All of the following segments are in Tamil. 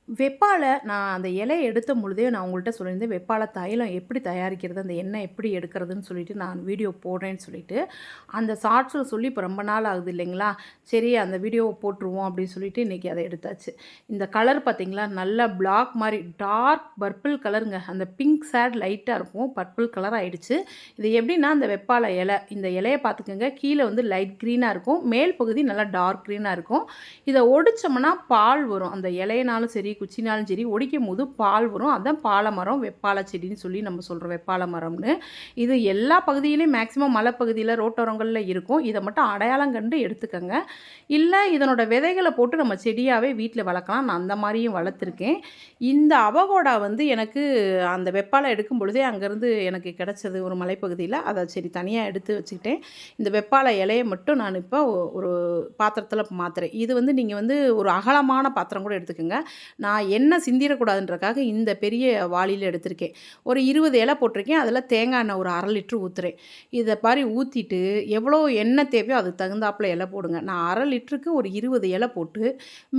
வெப்பால நான் அந்த இலைய எடுத்த பொழுதே நான் உங்கள்ட்ட சொல்லியிருந்தேன், வெப்பால தைலம் எப்படி தயாரிக்கிறது, அந்த எண்ணெய் எப்படி எடுக்கிறதுன்னு சொல்லிட்டு நான் வீடியோ போடுறேன்னு சொல்லிட்டு. அந்த ஷார்ட்ஸில சொல்லி இப்போ ரொம்ப நாள் ஆகுது இல்லைங்களா? சரி அந்த வீடியோவ போட்டுருவோம் அப்படின்னு சொல்லிட்டு இன்றைக்கி அத எடுத்தாச்சு. இந்த கலர் பார்த்தீங்களா, நல்ல பிளாக் மாரி டார்க் பர்பிள் கலருங்க. அந்த பிங்க் ஷேட் லைட்டா இருக்கும். பர்பிள் கலர் ஆயிடுச்சு. இது எப்படின்னா, அந்த வெப்பால இலை, இந்த இலைய பார்த்துக்கங்க. கீழ வந்து லைட் கிரீனா இருக்கும். மேல் பகுதி நல்லா டார்க் கிரீனா இருக்கும். இத ஒடிச்சோம்னா பால் வரும். அந்த இலையினாலும் சரி, குச்சினாலும் சரி ஒடிக்கும்போது பால் வரும். அதான் பாலமரம், வெப்பால செடின்னு சொல்லி நம்ம சொல்றோம், வெப்பால மரம்னு. இது எல்லா பகுதியிலயும் மேக்ஸிமம் மலைப்பகுதியில, ரோட்டோரங்கள்ல இருக்கும். இத மட்டும் அடையாளம் கண்டு எடுத்துக்கங்க. இல்ல இதனோட விதைகள போட்டு நம்ம செடியாவே வீட்ல வளர்க்கலாம். நான் அந்த மாரியும் வளர்த்துருக்கேன். இந்த அவகோடா வந்து எனக்கு அந்த வெப்பால எடுக்கும் பொழுதே அங்கேருந்து எனக்கு கிடைச்சது ஒரு மலைப்பகுதியில. அத சரி தனியா எடுத்து வச்சுக்கிட்டேன். இந்த வெப்பால இலைய மட்டும் நான் இப்போ ஒரு பாத்திரத்தில மாத்துறேன். இது வந்து நீங்க வந்து ஒரு அகலமான பாத்திரம் கூட எடுத்துக்கங்க. நான் எண்ணெய் சிந்திரக்கூடாதுன்றக்காக இந்த பெரிய வாளியில எடுத்திருக்கேன். ஒரு 20 இலை போட்டிருக்கேன். அதில் தேங்காய் எண்ணெய் ஒரு 1/2 லிட்டர் ஊத்துறேன். இத மாரி ஊத்திட்டு எவ்வளோ எண்ணெய் தேவையோ அதுக்கு தகுந்தாப்புல இலை போடுங்க. நான் 1/2 லிட்டருக்கு ஒரு 20 இலை போட்டு,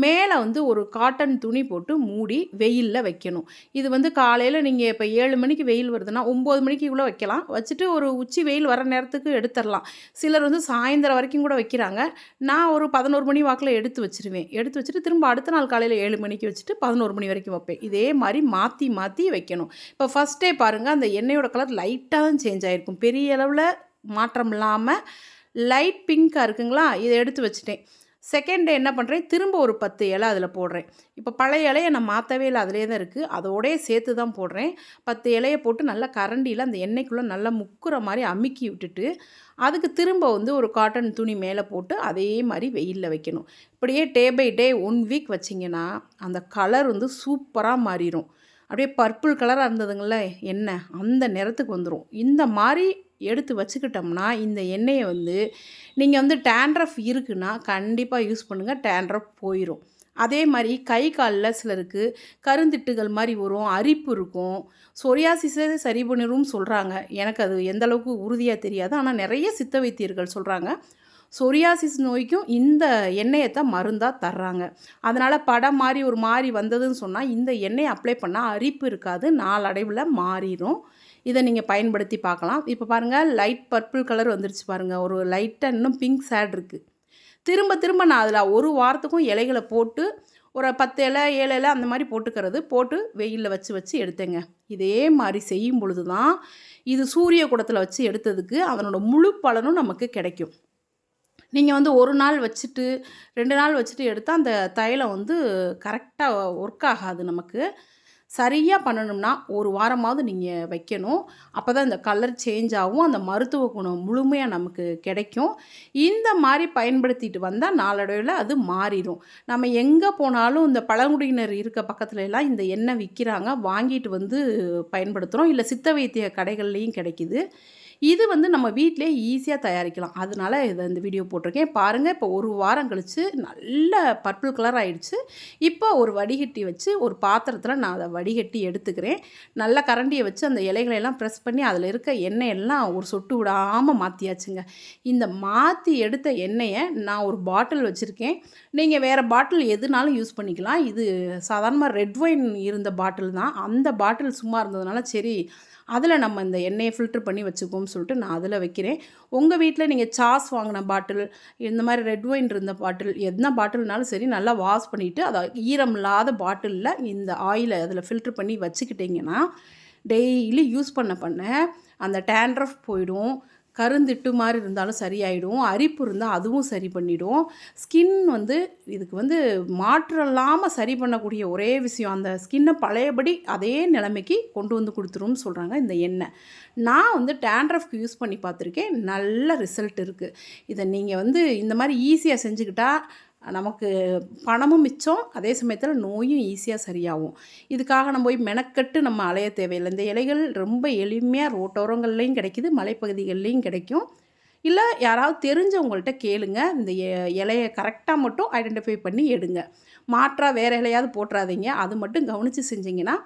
மேலே வந்து ஒரு காட்டன் துணி போட்டு மூடி வெயில்ல வைக்கணும். இது வந்து காலையில நீங்க இப்ப 7 மணிக்கு வெயில் வருதுன்னா, 9 மணிக்குள்ள வைக்கலாம். வச்சுட்டு ஒரு உச்சி வெயில் வர நேரத்துக்கு எடுத்துறலாம். சிலர் வந்து சாயந்தரம் வரைக்கும் கூட வைக்கிறாங்க. நான் ஒரு 11 மணி வாக்குல எடுத்து வச்சுருவேன். எடுத்து வச்சுட்டு திரும்ப அடுத்த நாள் காலையில 7 மணிக்கு வச்சுட்டு 11 மணி வரைக்கும் வைப்பேன். இதே மாரி மாத்தி மாத்தி வைக்கணும். இப்போ ஃபர்ஸ்ட் டே பாருங்க, அந்த எண்ணெயோட கலர் லைட்டா தான் சேஞ்ச் ஆயிருக்கும். பெரிய அளவுல மாற்றம் இல்லாம லைட் பிங்க்கா இருக்குங்களா? இத எடுத்து வச்சுட்டேன். செகண்ட் டே என்ன பண்ணுறேன், திரும்ப ஒரு 10 இலை அதில போடுறேன். இப்போ பழைய இலைய நான் மாத்தவே இல்ல. அதிலேயே தான் இருக்குது. அதோடயே சேர்த்து தான் போடுறேன். 10 இலைய போட்டு நல்லா கரண்டியில அந்த எண்ணெய்க்குள்ள நல்லா முக்குற மாரி அமுக்கி விட்டுட்டு, அதுக்கு திரும்ப வந்து ஒரு காட்டன் துணி மேலே போட்டு அதே மாரி வெயில்ல வைக்கணும். இப்படியே டே பை டே 1 வீக் வச்சிங்கன்னா, அந்த கலர் வந்து சூப்பரா மாறிரும். அப்படியே பர்பிள் கலரா இருந்ததுங்கல்ல எண்ணெய், அந்த நிறத்துக்கு வந்துரும். இந்த மாரி எடுத்து வச்சுக்கிட்டோம்னா, இந்த எண்ணெய வந்து நீங்க வந்து டான்ட்ரஃப் இருக்குன்னா, கண்டிப்பா யூஸ் பண்ணுங்க. டான்ட்ரஃப் போயிரும். அதே மாரி கை கால்ல சிலருக்கு கருந்திட்டுகள் மாரி வரும், அரிப்பு இருக்கும். சொரியாசிஸே சரி பண்ணிரும்னு சொல்றாங்க. எனக்கு அது எந்த அளவுக்கு உறுதியா தெரியாது. ஆனா நெறைய சித்த வைத்தியர்கள் சொல்றாங்க. சொரியாசிஸ் நோய்க்கும் இந்த எண்ணெய தான் மருந்தா தர்றாங்க. அதனால படம் மாரி ஒரு மாரி வந்ததுன்னு சொன்னா, இந்த எண்ணெய அப்ளை பண்ணா அரிப்பு இருக்காது. நாளடைவுல மாறிரும். இத நீங்க பயன்படுத்தி பார்க்கலாம். இப்ப பாருங்க லைட் பர்பிள் கலர் வந்துருச்சு பாருங்க. ஒரு லைட்டா இன்னும் பிங்க் ஷேட் இருக்கு. திரும்ப திரும்ப நான் அதில ஒரு வாரத்துக்கும் இலைகள போட்டு ஒரு 10 இலை, 7 இலை அந்த மாரி போட்டுக்கிறது. போட்டு வெயில்ல வச்சு வச்சு எடுத்தேங்க. இதே மாரி செய்யும் பொழுது தான், இது சூரிய குடத்தில வச்சு எடுத்ததுக்கு அதனோட முழு பலனும் நமக்கு கிடைக்கும். நீங்க வந்து 1 நாள் வச்சுட்டு, 2 நாள் வச்சுட்டு எடுத்தா அந்த தைலம் வந்து கரெக்ட்டா ஒர்க் ஆகாது நமக்கு. சரியா பண்ணணும்னா, 1 வாரமாவது நீங்க வைக்கணும். அப்பதான் இந்த கலர் சேஞ்ச் ஆகும். அந்த மருத்துவ குணம் முழுமையா நமக்கு கிடைக்கும். இந்த மாரி பயன்படுத்திட்டு வந்தா நாளடைவுல அது மாறிரும். நம்ம எங்க போனாலும் இந்த பழங்குடியினர் இருக்க பக்கத்துல எல்லாம் இந்த எண்ணெய் விக்கிறாங்க. வாங்கிட்டு வந்து பயன்படுத்துறோம். இல்ல சித்த வைத்திய கடைகள்லயும் கிடைக்குது. இது வந்து நம்ம வீட்டிலேயே ஈஸியா தயாரிக்கலாம். அதனால இந்த வீடியோ போட்டிருக்கேன். பாருங்க இப்போ 1 வாரம் கழிச்சு நல்ல பர்பிள் கலர் ஆயிடுச்சு. இப்போ ஒரு வடிகட்டி வச்சு ஒரு பாத்திரத்தில நான் அத வடிகட்டி எடுத்துக்கிறேன். நல்லா கரண்டிய வச்சு அந்த இலைகள எல்லாம் பிரஸ் பண்ணி அதில இருக்க எண்ணெய் எல்லாம் ஒரு சொட்டு விடாம மாத்தியாச்சுங்க. இந்த மாத்தி எடுத்த எண்ணெய நான் ஒரு பாட்டில் வச்சிருக்கேன். நீங்க வேற பாட்டில் எதுனாலும் யூஸ் பண்ணிக்கலாம். இது சாதாரணமா ரெட் ஒயின் இருந்த பாட்டில் தான். அந்த பாட்டில் சும்மா இருந்ததுனால சரி அதில நம்ம இந்த எண்ணெய ஃபில்டர் பண்ணி வச்சுக்குவோம்னு சொல்லிட்டு நான் அதில வைக்கிறேன். உங்க வீட்ல நீங்க சாஸ் வாங்கின பாட்டில், இந்த மாரி ரெட் ஒயின் இருந்த பாட்டில், என்ன பாட்டில்னாலும் சரி நல்லா வாஷ் பண்ணிட்டு, அத ஈரம் இல்லாத பாட்டில்ல இந்த ஆயில அதில ஃபில்டர் பண்ணி வச்சுக்கிட்டிங்கன்னா, டெய்லி யூஸ் பண்ண பண்ண அந்த டான்ட்ரஃப் போயிடும். கருந்திட்டு மாரி இருந்தாலும் சரியாயிடும். அரிப்பு இருந்தா அதுவும் சரி பண்ணிடும். ஸ்கின் வந்து இதுக்கு வந்து மாற்று இல்லாம சரி பண்ணக்கூடிய ஒரே விஷயம், அந்த ஸ்கின்ன பழையபடி அதே நிலைமைக்கு கொண்டு வந்து குடுத்துரும்னு சொல்றாங்க இந்த எண்ணெய். நான் வந்து டான்ட்ரஃப்க்கு யூஸ் பண்ணி பார்த்துருக்கேன். நல்ல ரிசல்ட் இருக்கு. இத நீங்க வந்து இந்த மாரி ஈஸியா செஞ்சுக்கிட்டா, நமக்கு பணமும் மிச்சம், அதே சமயத்தில நோயும் ஈஸியா சரியாகும். இதுக்காக நம்ம போய் மெனக்கெட்டு நம்ம அலைய தேவையில்ல. இந்த இலைகள் ரொம்ப எளிமையா ரோட்டோரங்கள்லயும் கிடைக்குது, மலைப்பகுதிகள்லயும் கிடைக்கும். இல்ல யாராவது தெரிஞ்சவங்கள்ட்ட கேளுங்க. இந்த இலைய கரெக்ட்டா மட்டும் ஐடென்டிஃபை பண்ணி எடுங்க. மாற்றா வேற இலையாவது போட்றாதீங்க. அது மட்டும் கவனிச்சு செஞ்சீங்கன்னா,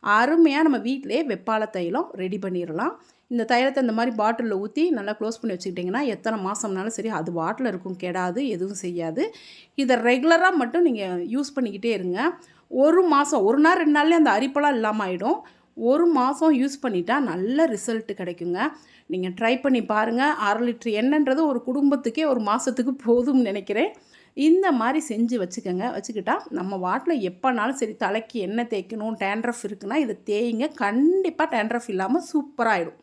அருமையா நம்ம வீட்டிலேயே வெப்பால தைலம் ரெடி பண்ணிறலாம். இந்த தைலத்த இந்த மாரி பாட்டில்ல ஊத்தி நல்லா க்ளோஸ் பண்ணி வச்சுக்கிட்டிங்கன்னா, எத்தன மாசம்னாலும் சரி அது பாட்டில்ல இருக்கும். கெடாது, எதுவும் செய்யாது. இத ரெகுலரா மட்டும் நீங்க யூஸ் பண்ணிக்கிட்டே இருங்க. ஒரு மாதம் 1 நாள் 2 நாள்லேயே அந்த அரிப்பெல்லாம் இல்லாமல் ஆகிடும். 1 மாதம் யூஸ் பண்ணிட்டா நல்ல ரிசல்ட் கிடைக்குங்க. நீங்கள் ட்ரை பண்ணி பாருங்கள். 1/2 லிட்டர் எண்ணெய்ன்றது ஒரு குடும்பத்துக்கே ஒரு மாதத்துக்கு போதும்னு நினைக்கிறேன். இந்த மாதிரி செஞ்சு வச்சுக்கிட்டா நம்ம வாட்டில் எப்போனாலும் சரி தலைக்கு எண்ணெய் தேய்க்கணும், டேண்ட்ரஃப் இருக்குன்னா இதை தேய்ங்க. கண்டிப்பாக டேண்ட்ரஃப் இல்லாமல் சூப்பராக ஆகிடும்.